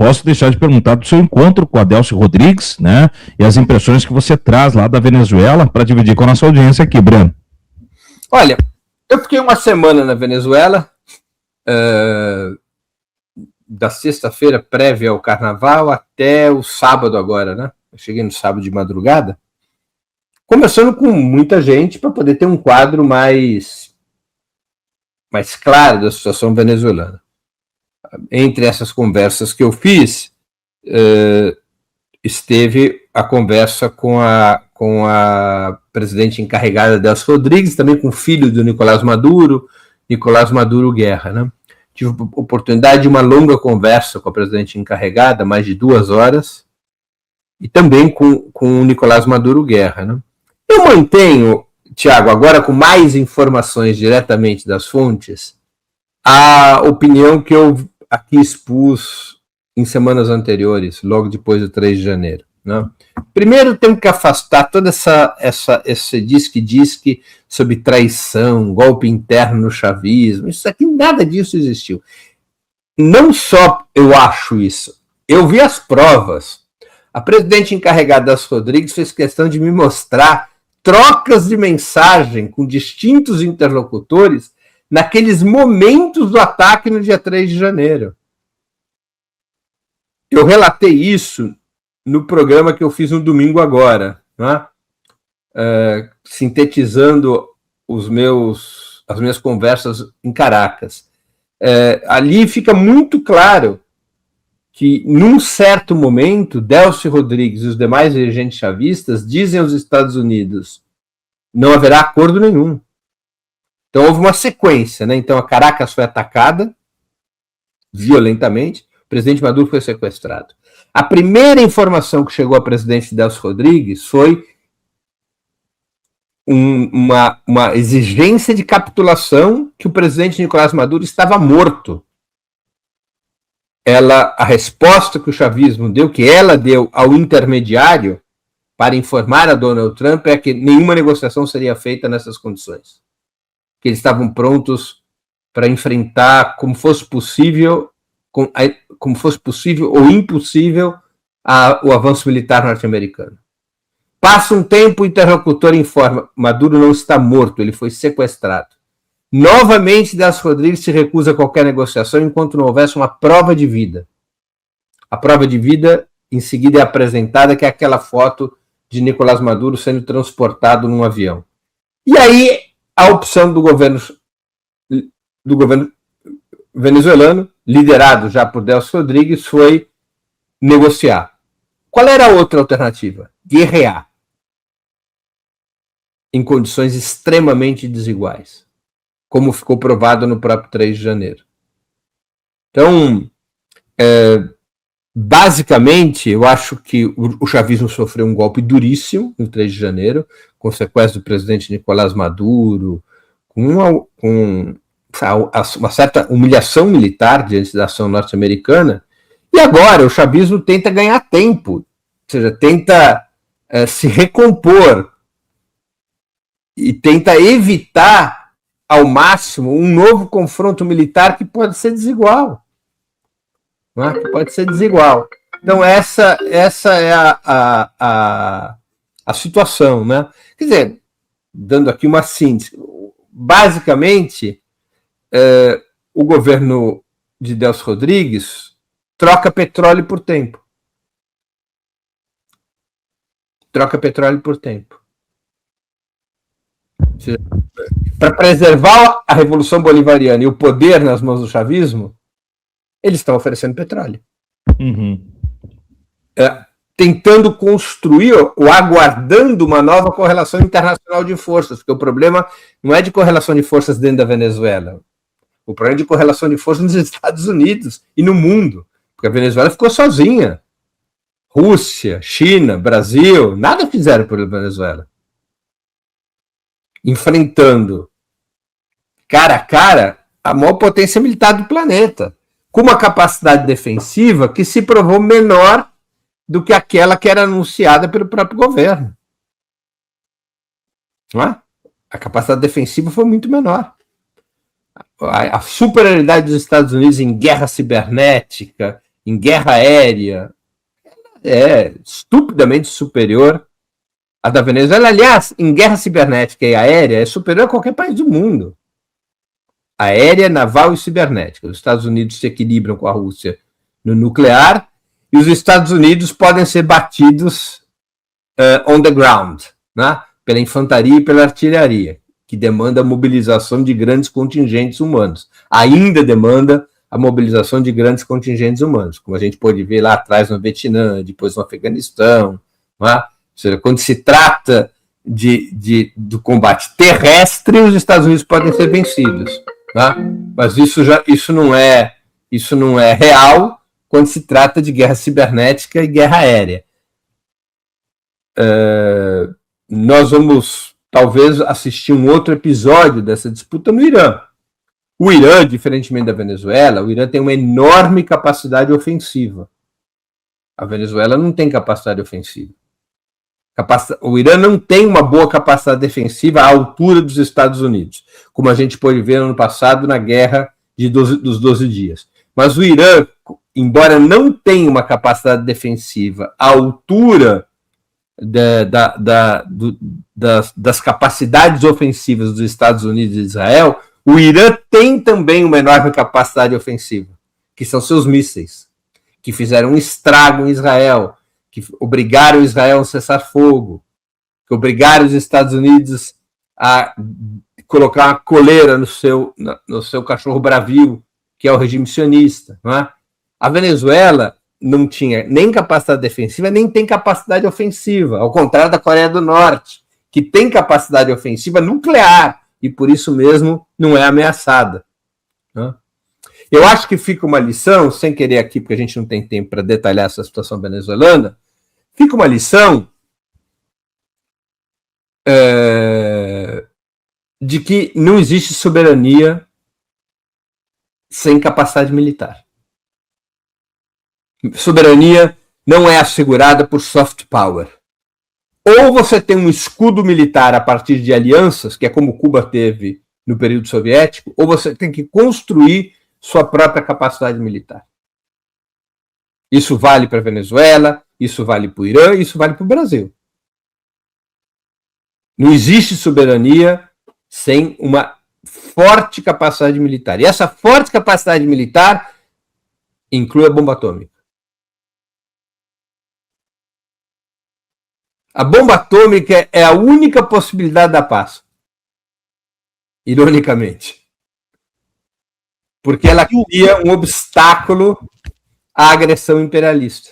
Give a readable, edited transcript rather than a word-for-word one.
posso deixar de perguntar do seu encontro com a Delcy Rodrigues, né? E as impressões que você traz lá da Venezuela para dividir com a nossa audiência aqui, Breno. Olha, eu fiquei uma semana na Venezuela, da sexta-feira prévia ao carnaval até o sábado agora, né? Eu cheguei no sábado de madrugada, conversando com muita gente para poder ter um quadro mais claro da situação venezuelana. Entre essas conversas que eu fiz, esteve a conversa com a presidente encarregada Delcy Rodrigues, também com o filho do Nicolás Maduro Guerra, né? Tive a oportunidade de uma longa conversa com a presidente encarregada, mais de 2 horas, e também com o Nicolás Maduro Guerra, né? Eu mantenho, Tiago, agora com mais informações diretamente das fontes, a opinião que eu aqui expus em semanas anteriores, logo depois do 3 de janeiro. Né? Primeiro, temos que afastar toda esse disque sobre traição, golpe interno no chavismo. Isso aqui, nada disso existiu. Não só eu acho isso, eu vi as provas. A presidente encarregada das Rodrigues fez questão de me mostrar trocas de mensagem com distintos interlocutores naqueles momentos do ataque no dia 3 de janeiro. Eu relatei isso no programa que eu fiz no domingo agora, né? Sintetizando as minhas conversas em Caracas. Ali fica muito claro que, num certo momento, Delcy Rodrigues e os demais dirigentes chavistas dizem aos Estados Unidos: não haverá acordo nenhum. Então houve uma sequência, né? Então a Caracas foi atacada violentamente, o presidente Maduro foi sequestrado. A primeira informação que chegou à presidente Delcy Rodrigues foi uma exigência de capitulação, que o presidente Nicolás Maduro estava morto. A resposta que o chavismo deu, que ela deu ao intermediário para informar a Donald Trump, é que nenhuma negociação seria feita nessas condições. Que eles estavam prontos para enfrentar como fosse possível ou impossível o avanço militar norte-americano. Passa um tempo, o interlocutor informa: Maduro não está morto, ele foi sequestrado. Novamente, Delcy Rodrigues se recusa a qualquer negociação enquanto não houvesse uma prova de vida. A prova de vida, em seguida, é apresentada, que é aquela foto de Nicolás Maduro sendo transportado num avião. E aí, a opção do governo venezuelano, liderado já por Delcy Rodrigues, foi negociar. Qual era a outra alternativa? Guerrear. Em condições extremamente desiguais, como ficou provado no próprio 3 de janeiro. Então, basicamente, eu acho que o chavismo sofreu um golpe duríssimo no 3 de janeiro, com o sequestro do presidente Nicolás Maduro, com uma certa humilhação militar diante da ação norte-americana, e agora o chavismo tenta ganhar tempo, ou seja, tenta se recompor e tenta evitar ao máximo um novo confronto militar que pode ser desigual. Né? Que pode ser desigual. Então essa é a situação. Né? Quer dizer, dando aqui uma síntese, basicamente o governo de Delcy Rodrigues troca petróleo por tempo. Troca petróleo por tempo. Para preservar a Revolução Bolivariana e o poder nas mãos do chavismo, eles estão oferecendo petróleo. Uhum. Tentando construir ou aguardando uma nova correlação internacional de forças, porque o problema não é de correlação de forças dentro da Venezuela. O problema é de correlação de forças nos Estados Unidos e no mundo, porque a Venezuela ficou sozinha. Rússia, China, Brasil, nada fizeram pela Venezuela. Enfrentando cara a cara a maior potência militar do planeta, com uma capacidade defensiva que se provou menor do que aquela que era anunciada pelo próprio governo. Não é? A capacidade defensiva foi muito menor. A superioridade dos Estados Unidos em guerra cibernética, em guerra aérea, é estupidamente superior à da Venezuela. Aliás, em guerra cibernética e aérea, é superior a qualquer país do mundo. Aérea, naval e cibernética. Os Estados Unidos se equilibram com a Rússia no nuclear e os Estados Unidos podem ser batidos on the ground, né? Pela infantaria e pela artilharia, que demanda a mobilização de grandes contingentes humanos. Ainda demanda a mobilização de grandes contingentes humanos, como a gente pôde ver lá atrás no Vietnã, depois no Afeganistão. Né? Ou seja, quando se trata do combate terrestre, os Estados Unidos podem ser vencidos. Né? Mas isso não é real quando se trata de guerra cibernética e guerra aérea. Nós vamos, talvez, assistir um outro episódio dessa disputa no Irã. O Irã, diferentemente da Venezuela, o Irã tem uma enorme capacidade ofensiva. A Venezuela não tem capacidade ofensiva. O Irã não tem uma boa capacidade defensiva à altura dos Estados Unidos, como a gente pôde ver no ano passado na guerra dos 12 dias. Mas o Irã, embora não tenha uma capacidade defensiva à altura das capacidades ofensivas dos Estados Unidos e Israel, o Irã tem também uma enorme capacidade ofensiva, que são seus mísseis, que fizeram um estrago em Israel, que obrigaram Israel a cessar fogo, que obrigaram os Estados Unidos a colocar uma coleira no seu cachorro bravio, que é o regime sionista. Não é? A Venezuela não tinha nem capacidade defensiva, nem tem capacidade ofensiva, ao contrário da Coreia do Norte, que tem capacidade ofensiva nuclear, e por isso mesmo não é ameaçada. Né? Eu acho que fica uma lição, sem querer aqui, porque a gente não tem tempo para detalhar essa situação venezuelana, fica uma lição de que não existe soberania sem capacidade militar. Soberania não é assegurada por soft power. Ou você tem um escudo militar a partir de alianças, que é como Cuba teve no período soviético, ou você tem que construir sua própria capacidade militar. Isso vale para a Venezuela, isso vale para o Irã, isso vale para o Brasil. Não existe soberania sem uma forte capacidade militar. E essa forte capacidade militar inclui a bomba atômica. A bomba atômica é a única possibilidade da paz. Ironicamente. Porque ela cria um obstáculo à agressão imperialista.